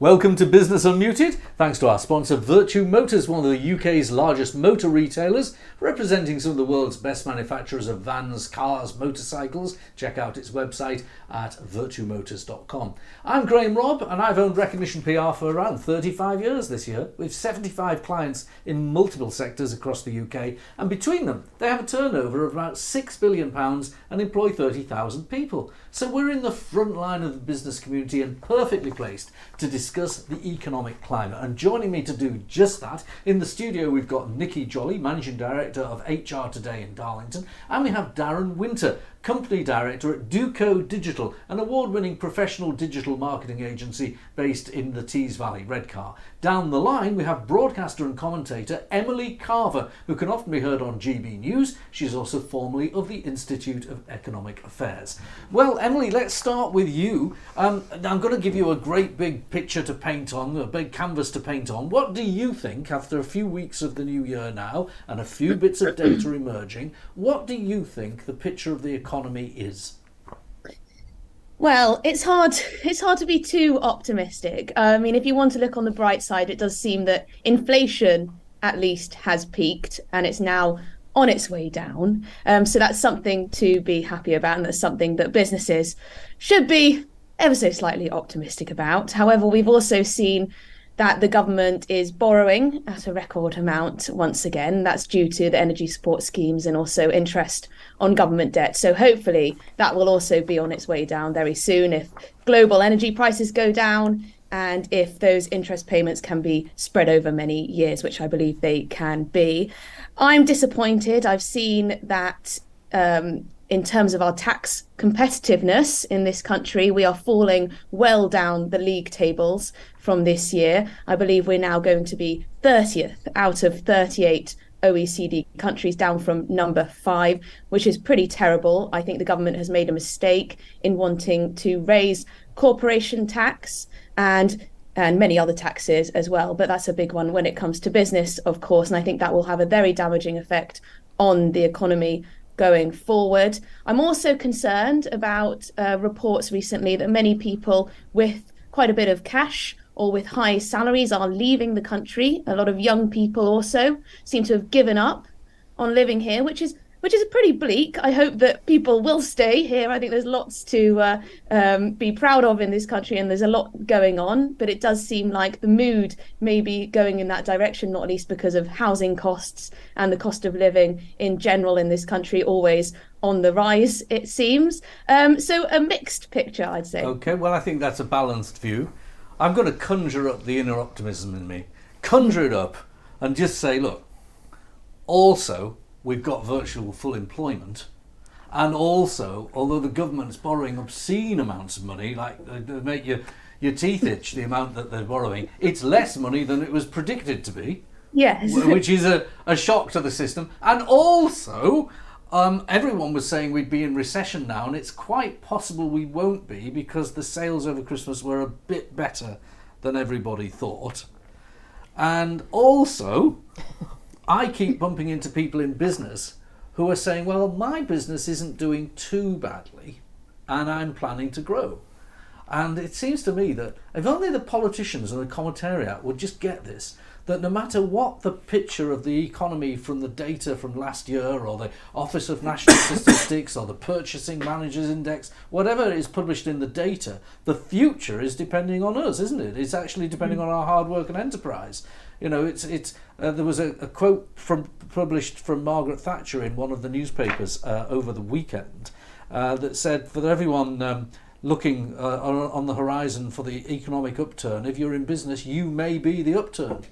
Welcome to Business Unmuted. Thanks to our sponsor Vertu Motors, one of the UK's largest motor retailers, representing some of the world's best manufacturers of vans, cars, motorcycles. Check out its website at virtumotors.com. I'm Graham Robb and I've owned Recognition PR for around 35 years this year, with 75 clients in multiple sectors across the UK, and between them they have a turnover of about £6 billion and employ 30,000 people. So we're in the front line of the business community and perfectly placed to discuss the economic climate. And joining me to do just that, in the studio we've got Nikki Jolly, Managing Director of HR Today in Darlington, and we have Darren Winter, Company Director at Duco Digital, an award-winning professional digital marketing agency based in the Tees Valley, Redcar. Down the line we have broadcaster and commentator Emily Carver, who can often be heard on GB News. She's also formerly of the Institute of Economic Affairs. Well, Emily, let's start with you. I'm going to give you a great big picture to paint on, a big canvas to paint on. What do you think, after a few weeks of the new year now and a few bits of data emerging, what do you think the picture of the economy is? Well, it's hard to be too optimistic. I mean, if you want to look on the bright side, it does seem that inflation at least has peaked and it's now on its way down. So that's something to be happy about, and that's something that businesses should be ever so slightly optimistic about. However, we've also seen that the government is borrowing at a record amount once again. That's due to the energy support schemes and also interest on government debt. So hopefully that will also be on its way down very soon if global energy prices go down and if those interest payments can be spread over many years, which I believe they can be. I'm disappointed. I've seen that in terms of our tax competitiveness in this country, we are falling well down the league tables from this year. I believe we're now going to be 30th out of 38 OECD countries, down from number 5, which is pretty terrible. I think the government has made a mistake in wanting to raise corporation tax and many other taxes as well. But that's a big one when it comes to business, of course. And I think that will have a very damaging effect on the economy going forward. I'm also concerned about reports recently that many people with quite a bit of cash or with high salaries are leaving the country. A lot of young people also seem to have given up on living here, which is pretty bleak. I hope that people will stay here. I think there's lots to be proud of in this country, and there's a lot going on, but it does seem like the mood may be going in that direction, not least because of housing costs and the cost of living in general in this country, always on the rise, it seems. So a mixed picture, I'd say. Okay, well, I think that's a balanced view. I'm going to conjure up the inner optimism in me. Conjure it up and just say, look, also, we've got virtual full employment, and also, although the government's borrowing obscene amounts of money, like they make your teeth itch, the amount that they're borrowing, it's less money than it was predicted to be. Yes. Which is a shock to the system. And also, everyone was saying we'd be in recession now, and it's quite possible we won't be, because the sales over Christmas were a bit better than everybody thought. And also, I keep bumping into people in business who are saying, well, my business isn't doing too badly and I'm planning to grow. And it seems to me that if only the politicians and the commentariat would just get this, that no matter what the picture of the economy from the data from last year or the Office of National Statistics or the Purchasing Managers Index, whatever is published in the data, the future is depending on us, isn't it? It's actually depending on our hard work and enterprise. You know, there was a quote published from Margaret Thatcher in one of the newspapers over the weekend that said, for everyone looking on the horizon for the economic upturn, if you're in business, you may be the upturn.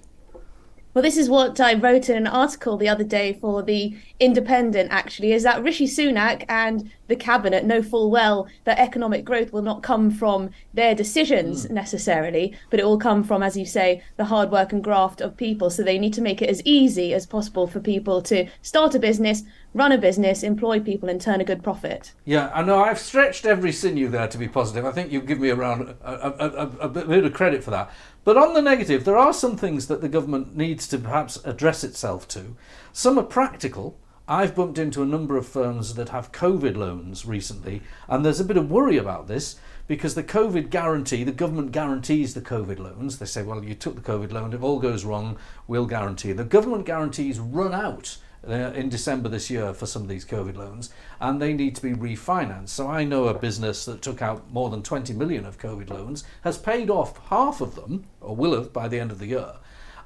Well, this is what I wrote in an article the other day for The Independent, actually, is that Rishi Sunak and the cabinet know full well that economic growth will not come from their decisions necessarily, but it will come from, as you say, the hard work and graft of people. So they need to make it as easy as possible for people to start a business, run a business, employ people and turn a good profit. Yeah, I know I've stretched every sinew there to be positive. I think you give me a bit of credit for that. But on the negative, there are some things that the government needs to perhaps address itself to. Some are practical. I've bumped into a number of firms that have COVID loans recently, and there's a bit of worry about this because the COVID guarantee, the government guarantees the COVID loans. They say, well, you took the COVID loan, if all goes wrong, we'll guarantee. The government guarantees run out in December this year for some of these COVID loans, and they need to be refinanced. So I know a business that took out more than 20 million of COVID loans, has paid off half of them, or will have by the end of the year,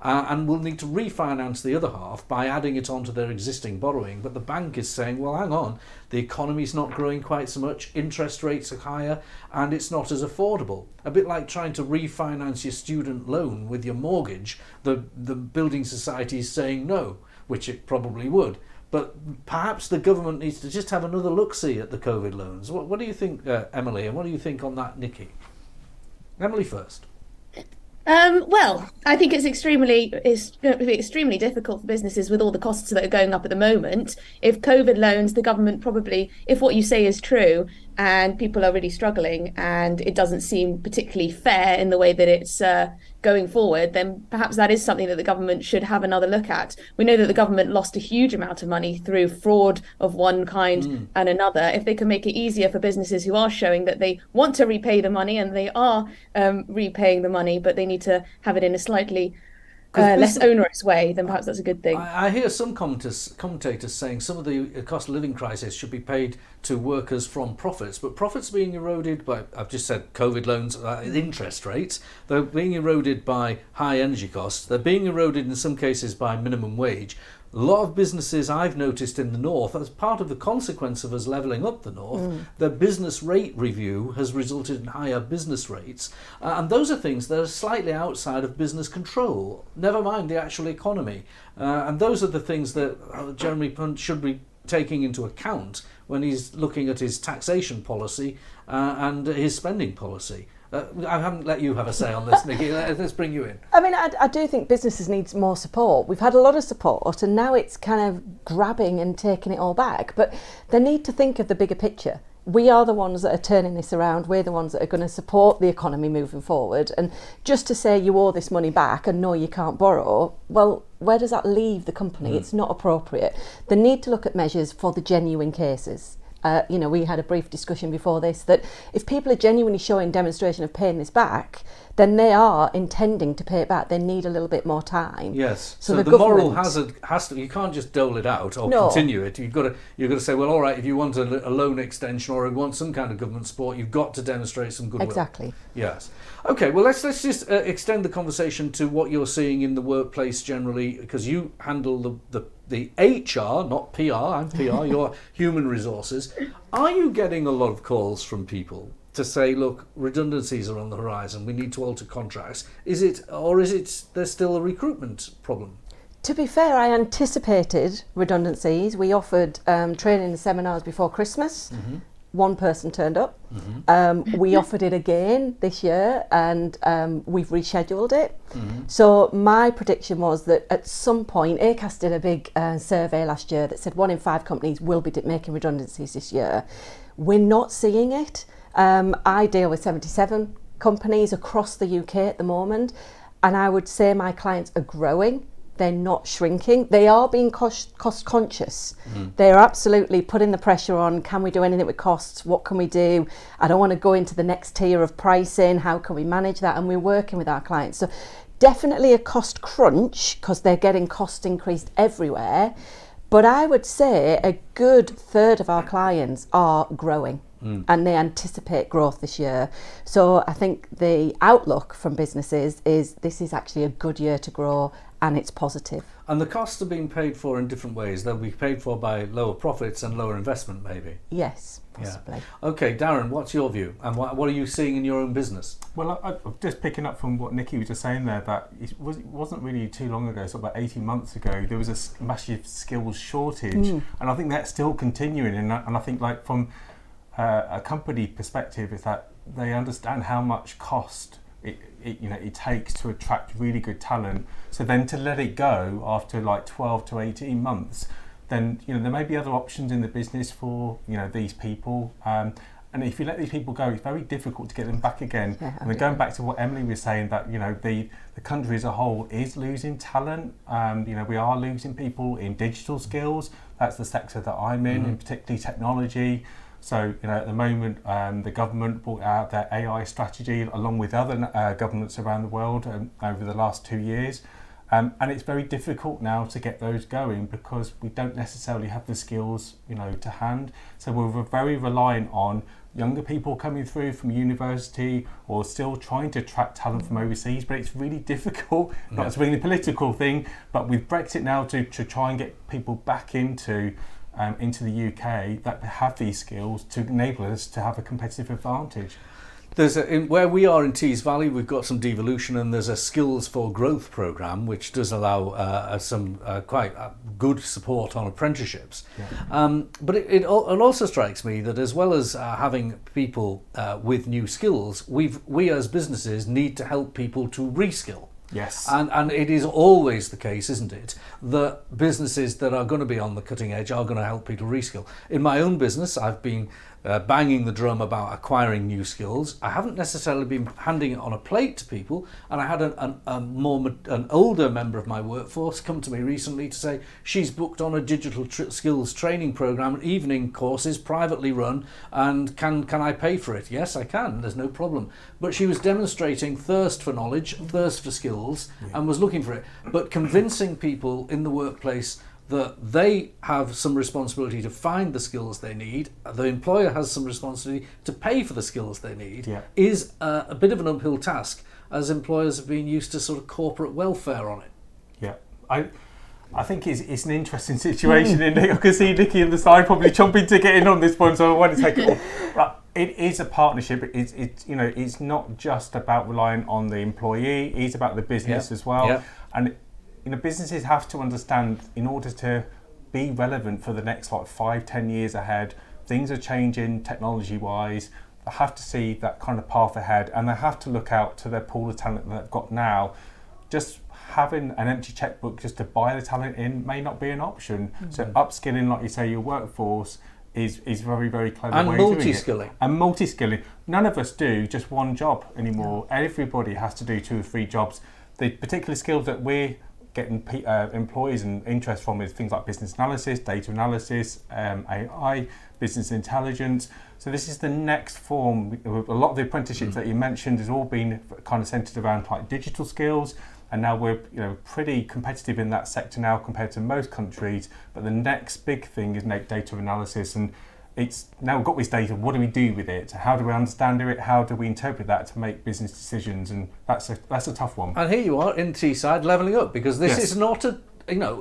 and will need to refinance the other half by adding it onto their existing borrowing. But the bank is saying, well, hang on, the economy's not growing quite so much, interest rates are higher, and it's not as affordable. A bit like trying to refinance your student loan with your mortgage. The building society is saying no, which it probably would. But perhaps the government needs to just have another look-see at the COVID loans. What do you think, Emily, and what do you think on that, Nikki? Emily first. Well, I think it's going to be extremely difficult for businesses with all the costs that are going up at the moment. If COVID loans, the government probably, if what you say is true, and people are really struggling, and it doesn't seem particularly fair in the way that it's going forward, then perhaps that is something that the government should have another look at. We know that the government lost a huge amount of money through fraud of one kind and another. If they can make it easier for businesses who are showing that they want to repay the money, and they are repaying the money, but they need to have it in a slightly less onerous way, then perhaps that's a good thing. I hear some commentators saying some of the cost of living crisis should be paid to workers from profits, but profits being eroded by, I've just said COVID loans, interest rates, they're being eroded by high energy costs, they're being eroded in some cases by minimum wage. A lot of businesses I've noticed in the north, as part of the consequence of us levelling up the north, the business rate review has resulted in higher business rates. And those are things that are slightly outside of business control, never mind the actual economy. And those are the things that Jeremy Hunt should be taking into account when he's looking at his taxation policy and his spending policy. I haven't let you have a say on this, Nikki. Let's bring you in. I mean, I do think businesses need more support. We've had a lot of support, and now it's kind of grabbing and taking it all back. But they need to think of the bigger picture. We are the ones that are turning this around. We're the ones that are going to support the economy moving forward. And just to say you owe this money back and no, you can't borrow, well, where does that leave the company? It's not appropriate. They need to look at measures for the genuine cases. We had a brief discussion before this that if people are genuinely showing demonstration of paying this back, then they are intending to pay it back. They need a little bit more time. Yes. So the moral hazard has to. You can't just dole it out or continue it. You've got to say, well, all right. If you want a loan extension or you want some kind of government support, you've got to demonstrate some goodwill. Exactly. Yes. Okay. Well, let's just extend the conversation to what you're seeing in the workplace generally, because you handle the HR, not PR. I'm PR. You're human resources. Are you getting a lot of calls from people to say, look, redundancies are on the horizon, we need to alter contracts? Is it there's still a recruitment problem? To be fair, I anticipated redundancies. We offered training and seminars before Christmas. One person turned up. We offered it again this year, and we've rescheduled it. So my prediction was that at some point, ACAS did a big survey last year that said 1 in 5 companies will be making redundancies this year. We're not seeing it. I deal with 77 companies across the UK at the moment, and I would say my clients are growing. They're not shrinking. They are being cost conscious. They're absolutely putting the pressure on. Can we do anything with costs? What can we do? I don't want to go into the next tier of pricing. How can we manage that? And we're working with our clients. So definitely a cost crunch, because they're getting cost increased everywhere. But I would say a good third of our clients are growing. And they anticipate growth this year. So I think the outlook from businesses is this is actually a good year to grow, and it's positive. And the costs are being paid for in different ways. They'll be paid for by lower profits and lower investment, maybe. Yes, possibly. Yeah. Okay, Darren, what's your view? And what are you seeing in your own business? Well, I'm just picking up from what Nikki was just saying there, that it wasn't really too long ago, so about 18 months ago, there was a massive skills shortage. And I think that's still continuing. And I think, like, from a company perspective, is that they understand how much cost it takes to attract really good talent. So then to let it go after like 12 to 18 months, then there may be other options in the business for these people. And if you let these people go, it's very difficult to get them back again. Yeah, and then going back to what Emily was saying, that the country as a whole is losing talent. We are losing people in digital skills. That's the sector that I'm in, and particularly technology. So, at the moment, the government brought out their AI strategy along with other governments around the world over the last 2 years. And it's very difficult now to get those going because we don't necessarily have the skills, to hand. So we're very reliant on younger people coming through from university or still trying to attract talent from overseas, but it's really difficult. Not as really a political thing, but with Brexit now to try and get people back into the UK that have these skills to enable us to have a competitive advantage. Where we are in Tees Valley, we've got some devolution, and there's a Skills for Growth programme which does allow some quite good support on apprenticeships. Yeah. But it also strikes me that as well as having people with new skills, we as businesses need to help people to reskill. Yes. And it is always the case, isn't it, that businesses that are going to be on the cutting edge are going to help people reskill. In my own business, I've been banging the drum about acquiring new skills. I haven't necessarily been handing it on a plate to people, and I had an older member of my workforce come to me recently to say she's booked on a digital skills training program, evening courses, privately run, and can I pay for it? Yes, I can, there's no problem. But she was demonstrating thirst for knowledge, thirst for skills, and was looking for it. But convincing people in the workplace that they have some responsibility to find the skills they need, the employer has some responsibility to pay for the skills they need, is a bit of an uphill task, as employers have been used to sort of corporate welfare on it. Yeah, I think it's an interesting situation, and I can see Nikki on the side probably chomping to get in on this one, so I want to take it on. But it is a partnership. It's not just about relying on the employee, it's about the business as well. Yeah. And businesses have to understand, in order to be relevant for the next 5-10 years ahead, things are changing technology-wise. They have to see that kind of path ahead, and they have to look out to their pool of talent that they've got now. Just having an empty checkbook just to buy the talent in may not be an option. Mm-hmm. So upskilling, like you say, your workforce is very, very clever and way multi-skilling. And multi-skilling. None of us do just one job anymore. Yeah. Everybody has to do 2 or 3 jobs. The particular skills that we're getting employees and interest from is things like business analysis, data analysis, AI, business intelligence. So this is the next form. A lot of the apprenticeships that you mentioned has all been kind of centred around digital skills, and now we're pretty competitive in that sector now compared to most countries. But the next big thing is data analysis, and it's now we've got this data. What do we do with it? How do we understand it? How do we interpret that to make business decisions? And that's a tough one. And here you are in Teesside levelling up, because this is not a.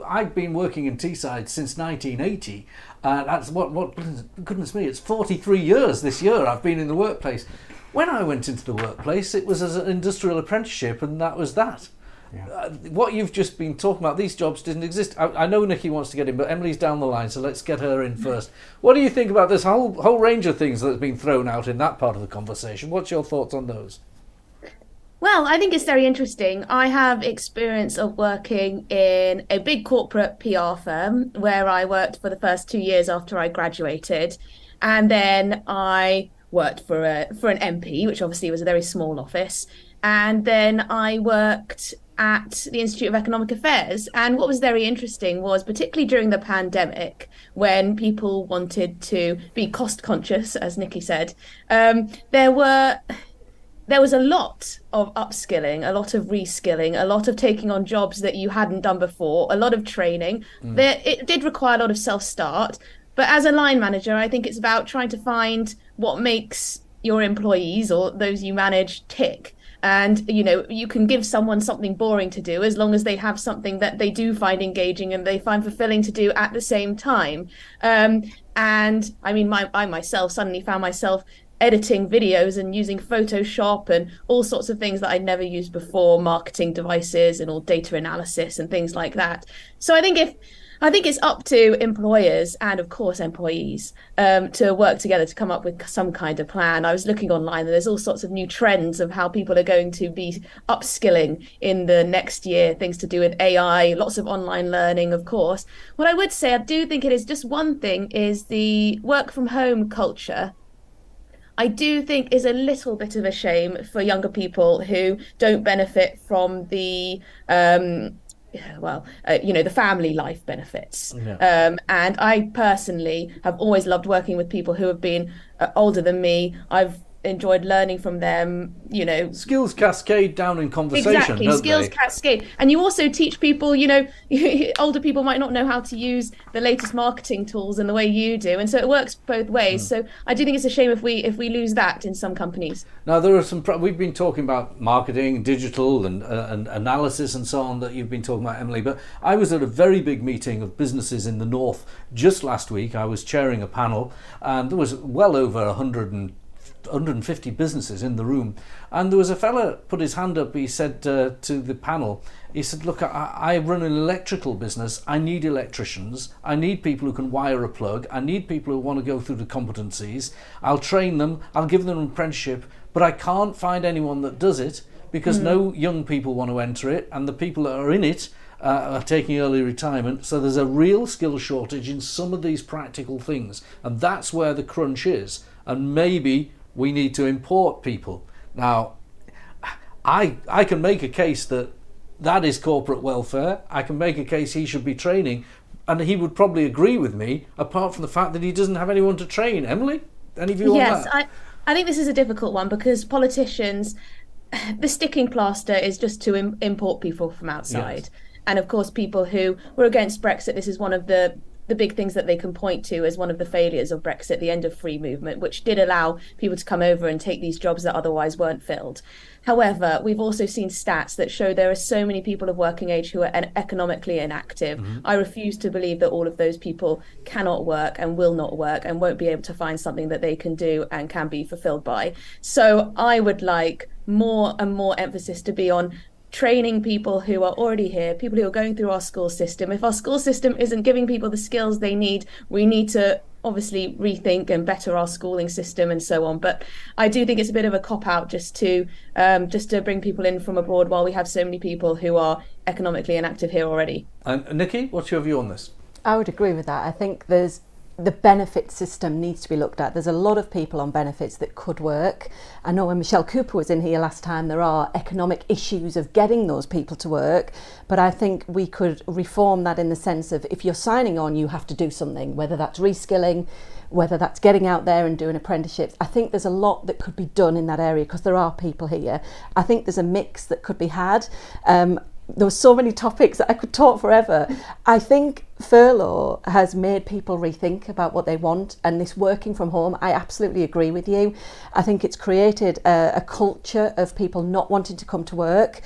I've been working in Teesside since 1980. That's what goodness me, it's 43 years this year I've been in the workplace. When I went into the workplace, it was as an industrial apprenticeship, and that was that. Yeah. What you've just been talking about, these jobs didn't exist. I know Nikki wants to get in, but Emily's down the line, so let's get her in first. What do you think about this whole range of things that's been thrown out in that part of the conversation? What's your thoughts on those? Well, I think it's very interesting. I have experience of working in a big corporate PR firm where I worked for the first 2 years after I graduated. And then I worked for an MP, which obviously was a very small office. And then I worked at the Institute of Economic Affairs. And what was very interesting was, particularly during the pandemic, when people wanted to be cost conscious, as Nikki said, there was a lot of upskilling, a lot of reskilling, a lot of taking on jobs that you hadn't done before, a lot of training. It did require a lot of self-start. But as a line manager, I think it's about trying to find what makes your employees or those you manage tick. And, you can give someone something boring to do as long as they have something that they do find engaging and they find fulfilling to do at the same time. And I mean, I myself suddenly found myself editing videos and using Photoshop and all sorts of things that I'd never used before, marketing devices and all data analysis and things like that. So I think it's up to employers and, of course, employees to work together to come up with some kind of plan. I was looking online and there's all sorts of new trends of how people are going to be upskilling in the next year, things to do with AI, lots of online learning, of course. What I would say, I do think it is just one thing, is the work from home culture. I do think is a little bit of a shame for younger people who don't benefit from the the family life benefits. Yeah. And I personally have always loved working with people who have been older than me. I've enjoyed learning from them, Skills cascade down in conversation, exactly, don't skills they? cascade. And you also teach people, older people might not know how to use the latest marketing tools in the way you do, and so it works both ways. So I do think it's a shame if we lose that in some companies. Now, there are we've been talking about marketing, digital and analysis and so on that you've been talking about, Emily, but I was at a very big meeting of businesses in the North just last week. I was chairing a panel and there was well over 150 businesses in the room, and there was a fella put his hand up. He said to the panel, he said, look, I run an electrical business. I need electricians. I need people who can wire a plug. I need people who want to go through the competencies. I'll train them. I'll give them an apprenticeship, but I can't find anyone that does it because no young people want to enter it, and the people that are in it are taking early retirement. So there's a real skill shortage in some of these practical things, and that's where the crunch is. And maybe we need to import people. Now, I can make a case that is corporate welfare. I can make a case he should be training, and he would probably agree with me, apart from the fact that he doesn't have anyone to train. Emily, any view on that? Yes, I think this is a difficult one because politicians, the sticking plaster is just to import people from outside. Yes. And of course, people who were against Brexit, this is one of the big things that they can point to as one of the failures of Brexit, the end of free movement, which did allow people to come over and take these jobs that otherwise weren't filled. However, we've also seen stats that show there are so many people of working age who are economically inactive. I refuse to believe that all of those people cannot work and will not work and won't be able to find something that they can do and can be fulfilled by. So I would like more and more emphasis to be on training people who are already here, people who are going through our school system. If our school system isn't giving people the skills they need, we need to obviously rethink and better our schooling system and so on. But I do think it's a bit of a cop-out just to bring people in from abroad while we have so many people who are economically inactive here already. And Nikki, what's your view on this? I would agree with that. I think the benefit system needs to be looked at. There's a lot of people on benefits that could work. I know when Michelle Cooper was in here last time, there are economic issues of getting those people to work, but I think we could reform that in the sense of if you're signing on, you have to do something, whether that's reskilling, whether that's getting out there and doing apprenticeships. I think there's a lot that could be done in that area because there are people here. I think there's a mix that could be had. There were so many topics that I could talk forever. I think furlough has made people rethink about what they want, and this working from home, I absolutely agree with you. I think it's created a culture of people not wanting to come to work.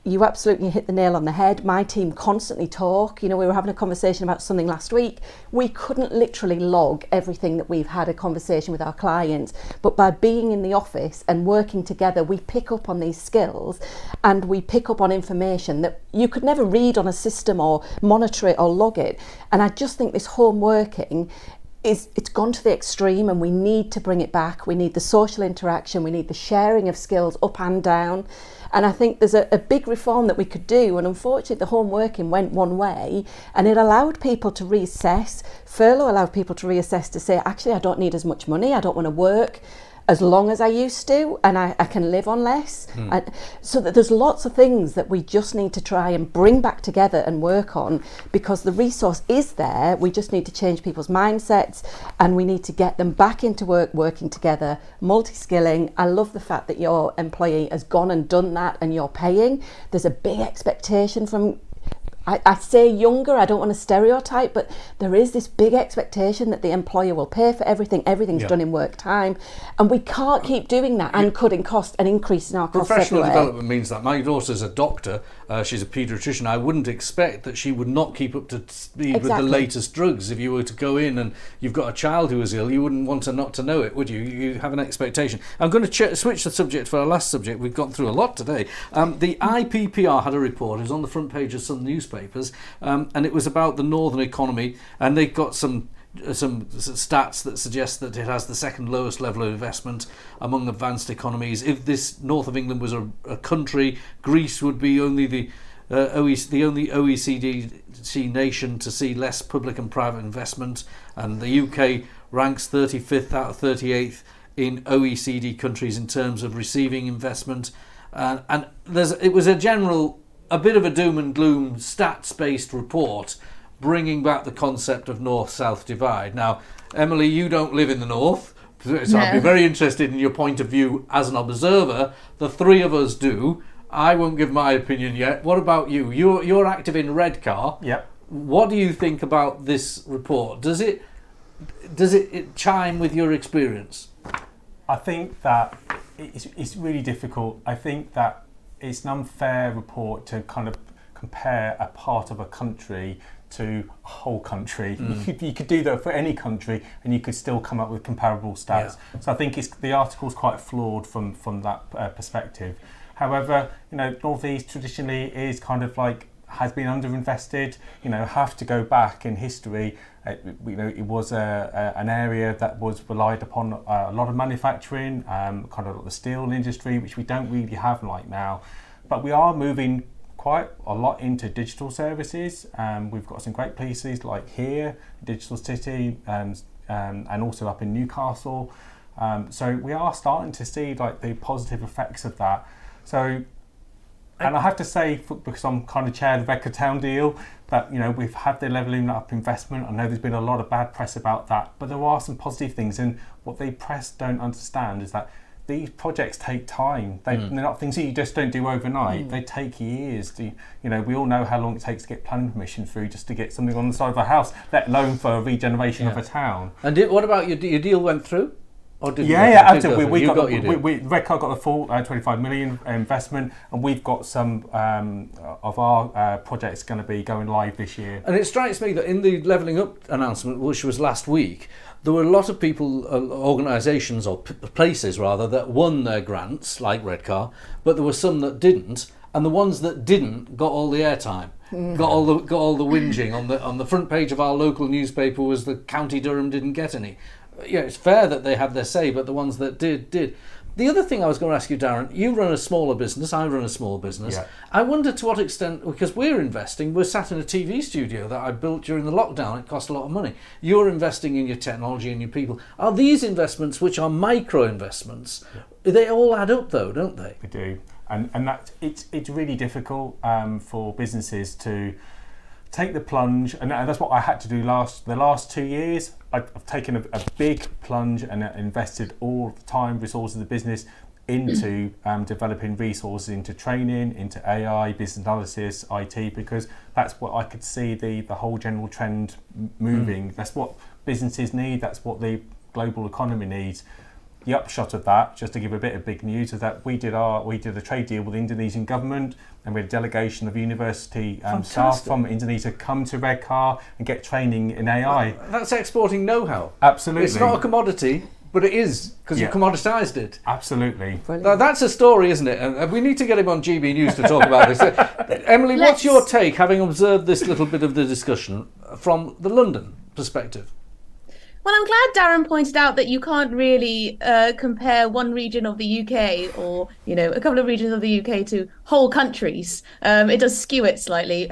You absolutely hit the nail on the head. My team constantly talk. We were having a conversation about something last week. We couldn't literally log everything that we've had a conversation with our clients, but by being in the office and working together, we pick up on these skills and we pick up on information that you could never read on a system or monitor it or log it. And I just think this home working it's gone to the extreme, and we need to bring it back. We need the social interaction, we need the sharing of skills up and down. And I think there's a big reform that we could do, and unfortunately the home working went one way, and it allowed people to reassess. Furlough allowed people to reassess to say, actually, I don't need as much money, I don't want to work as long as I used to, and I can live on less. And so that there's lots of things that we just need to try and bring back together and work on, because the resource is there. We just need to change people's mindsets, and we need to get them back into work, working together, multi-skilling. I love the fact that your employee has gone and done that and you're paying. There's a big expectation from I say younger, I don't want to stereotype, but there is this big expectation that the employer will pay for everything. Everything's done in work time. And we can't keep doing that and cutting costs and increasing our costs Professional everywhere. development means that. My daughter's a doctor, she's a paediatrician. I wouldn't expect that she would not keep up to speed with the latest drugs. If you were to go in and you've got a child who is ill, you wouldn't want her not to know it, would you? You have an expectation. I'm going to switch the subject for our last subject. We've gone through a lot today. The IPPR had a report. It was on the front page of some newspapers, and it was about the northern economy, and they've got some stats that suggest that it has the second lowest level of investment among advanced economies. If this north of England was a country, Greece would be only the only OECD nation to see less public and private investment, and the UK ranks 35th out of 38th in OECD countries in terms of receiving investment. And it was a general a bit of a doom and gloom stats-based report bringing back the concept of north-south divide. Now, Emily, you don't live in the north, so I'd be very interested in your point of view as an observer. The three of us do. I won't give my opinion yet. What about you? You're active in Redcar. Yep. What do you think about this report? Does it chime with your experience? I think that it's really difficult. I think that it's an unfair report to kind of compare a part of a country to a whole country. You could do that for any country and you could still come up with comparable stats. Yeah. So I think the article's quite flawed from that perspective. However, North East traditionally is kind of like has been underinvested. Have to go back in history. It was an area that was relied upon a lot of manufacturing, kind of like the steel industry, which we don't really have like now. But we are moving quite a lot into digital services. We've got some great places like here, Digital City, and also up in Newcastle. So we are starting to see like the positive effects of that. So, and I have to say, because I'm kind of chair of the Redcar Town deal, that we've had the levelling up investment. I know there's been a lot of bad press about that, but there are some positive things. And what the press don't understand is that these projects take time. They're not things that you just don't do overnight. They take years. We all know how long it takes to get planning permission through just to get something on the side of a house, let alone for a regeneration of a town. And what about your deal went through? Or did absolutely. Redcar got the full 25 million investment, and we've got some of our projects going to be going live this year. And it strikes me that in the Levelling Up announcement, which was last week, there were a lot of people, organisations or places rather, that won their grants, like Redcar, but there were some that didn't, and the ones that didn't got all the airtime. Got all the whinging on the front page of our local newspaper was the County Durham didn't get any. Yeah, it's fair that they had their say, but the ones that did. The other thing I was going to ask you, Darren, you run a smaller business, I run a small business. Yeah. I wonder to what extent, because we're sat in a TV studio that I built during the lockdown, it cost a lot of money. You're investing in your technology and your people. Are these investments, which are micro investments, they all add up though, don't they? They do. And that it's really difficult for businesses to take the plunge, and that's what I had to do the last 2 years. I've taken a big plunge and invested all the time, resources of the business into developing resources into training, into AI, business analysis, IT, because that's what I could see the whole general trend moving. That's what businesses need, that's what the global economy needs. The upshot of that, just to give a bit of big news, is that we did a trade deal with the Indonesian government, and we had a delegation of university staff from Indonesia come to Redcar and get training in AI. That's exporting know-how. Absolutely. It's not a commodity, but it is, because you commoditised it. Absolutely. That's a story, isn't it? And we need to get him on GB News to talk about this. Emily, what's your take, having observed this little bit of the discussion from the London perspective? Well, I'm glad Darren pointed out that you can't really compare one region of the UK or, a couple of regions of the UK to whole countries. It does skew it slightly.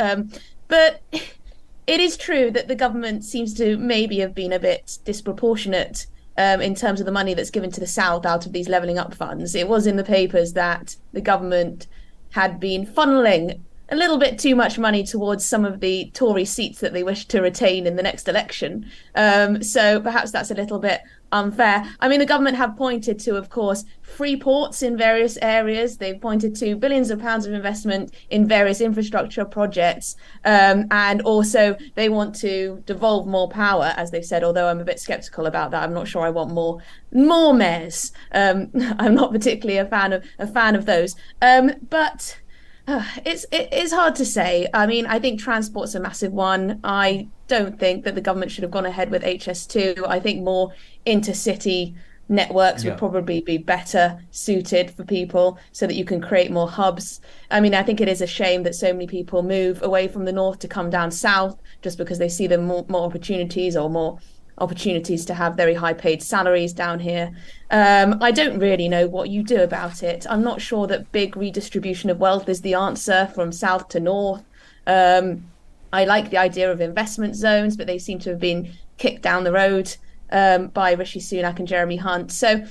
But it is true that the government seems to maybe have been a bit disproportionate in terms of the money that's given to the South out of these levelling up funds. It was in the papers that the government had been funneling a little bit too much money towards some of the Tory seats that they wish to retain in the next election. So perhaps that's a little bit unfair. I mean, the government have pointed to, of course, free ports in various areas. They've pointed to billions of pounds of investment in various infrastructure projects. And also they want to devolve more power, as they've said, although I'm a bit sceptical about that. I'm not sure I want more mayors. I'm not particularly a fan of those. But it's hard to say. I mean, I think transport's a massive one. I don't think that the government should have gone ahead with HS2. I think more intercity networks would probably be better suited for people so that you can create more hubs. I mean, I think it is a shame that so many people move away from the north to come down south just because they see them more opportunities or more opportunities to have very high paid salaries down here. I don't really know what you do about it. I'm not sure that big redistribution of wealth is the answer from south to north. I like the idea of investment zones, but they seem to have been kicked down the road by Rishi Sunak and Jeremy Hunt. So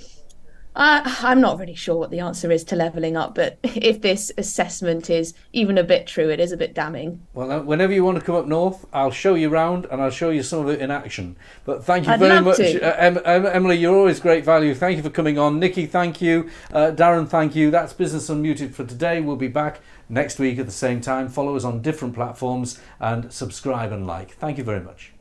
I'm not really sure what the answer is to levelling up, but if this assessment is even a bit true, it is a bit damning. Well, whenever you want to come up north, I'll show you round and I'll show you some of it in action. But thank you I'd very love much. to. Emily, you're always great value. Thank you for coming on. Nikki, thank you. Darren, thank you. That's Business Unmuted for today. We'll be back next week at the same time. Follow us on different platforms and subscribe and like. Thank you very much.